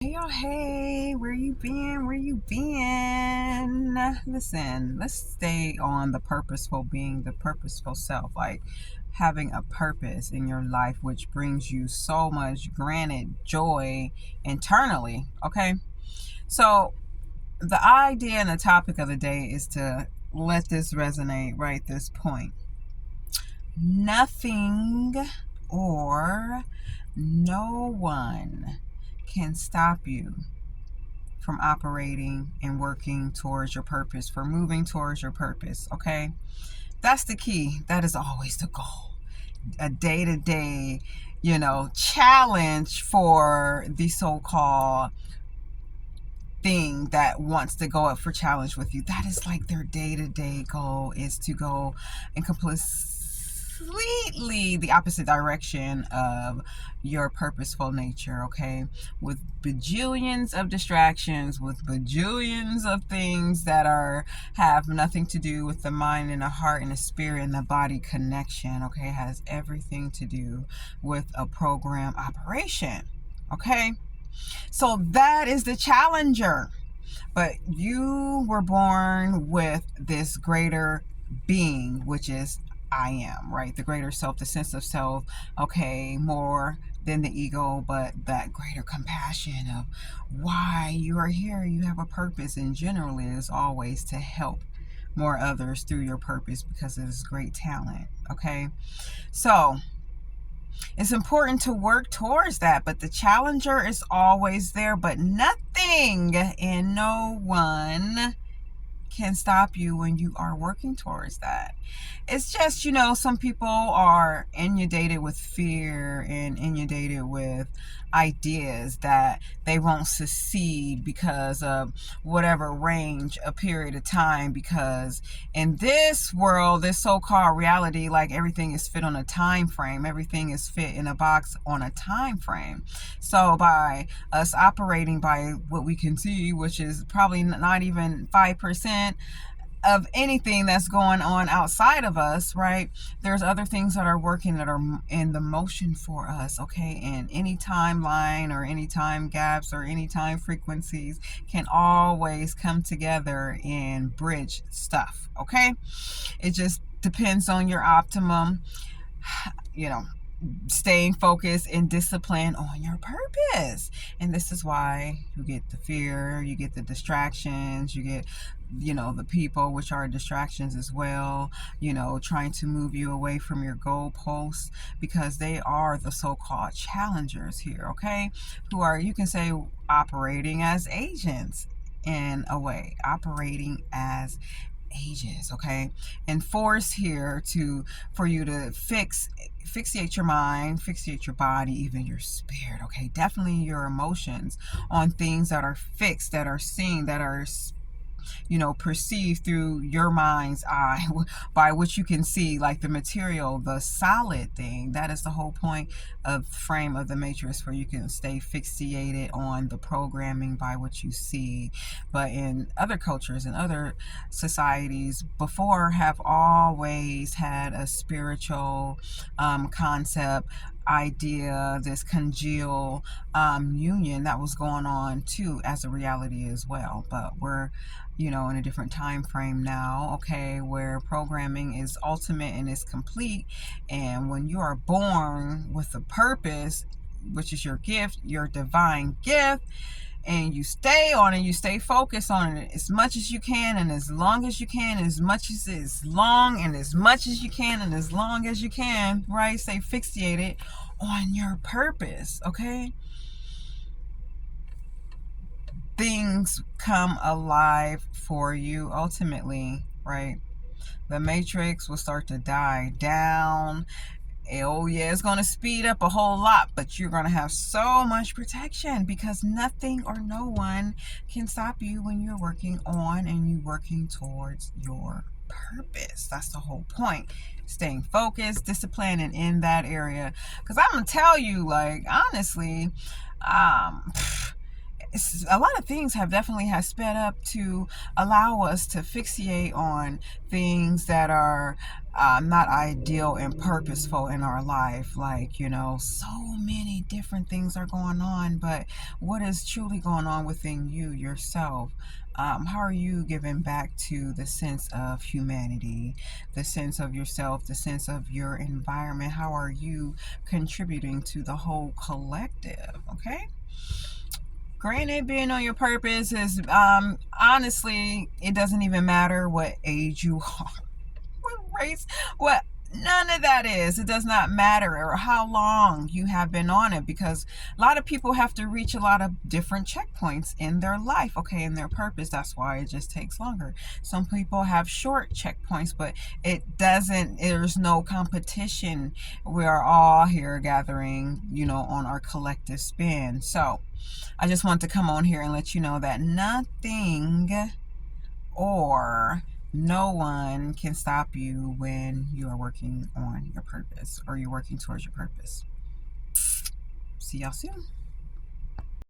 Hey, y'all, hey, where you been? Where you been? Listen, let's stay on the purposeful being, the purposeful self, like having a purpose in your life, which brings you so much granted joy internally. Okay, so the idea and the topic of the day is to let this resonate right this point. Nothing or no one can stop you from operating and working towards your purpose, for moving towards your purpose. Okay, that's the key. That is always the goal. A day-to-day, challenge for the so-called thing that wants to go up for challenge with you. That is like their day-to-day goal, is to go and completely the opposite direction of your purposeful nature. Okay, with bajillions of distractions, with bajillions of things that have nothing to do with the mind and the heart and the spirit and the body connection. Okay, it has everything to do with a program operation. Okay, so that is the challenger. But you were born with this greater being, which is I am, right? The greater self, the sense of self, okay, more than the ego, but that greater compassion of why you are here. You have a purpose, and generally it is always to help more others through your purpose, because it is great talent. Okay, so it's important to work towards that, but the challenger is always there, but nothing and no one can stop you when you are working towards that. It's just, some people are inundated with fear and inundated with ideas that they won't succeed because of whatever range, a period of time, because in this world, this so-called reality, like everything is fit on a time frame, everything is fit in a box on a time frame. So by us operating by what we can see, which is probably not even 5% of anything that's going on outside of us, right? There's other things that are working, that are in the motion for us. Okay, and any timeline or any time gaps or any time frequencies can always come together and bridge stuff. Okay, it just depends on your optimum, you know staying focused and disciplined on your purpose. And this is why you get the fear, you get the distractions, you get the people, which are distractions as well, trying to move you away from your goalposts, because they are the so-called challengers here. Okay, who are, you can say, operating as agents, in a way, operating as ages. Okay, and force here for you to fixate your mind, fixate your body, even your spirit. Okay, definitely your emotions on things that are fixed, that are seen, that are perceived through your mind's eye, by which you can see, like the material, the solid thing. That is the whole point of frame of the matrix, where you can stay fixated on the programming by what you see. But in other cultures and other societies before, have always had a spiritual concept, idea, this congeal union that was going on too, as a reality as well. But we're in a different time frame now, okay, where programming is ultimate and is complete. And when you are born with a purpose, which is your gift, your divine gift, and you stay on it, you stay focused on it as much as you can, and as long as you can, as long and as much as you can, and as long as you can, right? Stay fixated on your purpose. Okay, things come alive for you ultimately, right? The matrix will start to die down. Oh yeah, it's going to speed up a whole lot, but you're going to have so much protection, because nothing or no one can stop you when you're working on and you working towards your purpose. That's the whole point. Staying focused, disciplined, and in that area. Because I'm going to tell you, like, honestly, a lot of things have definitely has sped up to allow us to fixate on things that are not ideal and purposeful in our life. Like, so many different things are going on, but what is truly going on within you yourself? How are you giving back to the sense of humanity, the sense of yourself, the sense of your environment? How are you contributing to the whole collective? Okay. Granted, being on your purpose is, honestly, it doesn't even matter what age you are, what race, what, none of that is. It does not matter, or how long you have been on it, because a lot of people have to reach a lot of different checkpoints in their life, okay, in their purpose. That's why it just takes longer. Some people have short checkpoints, but there's no competition. We are all here gathering, on our collective spin. So I just want to come on here and let you know that nothing or no one can stop you when you are working on your purpose, or you're working towards your purpose. See y'all soon.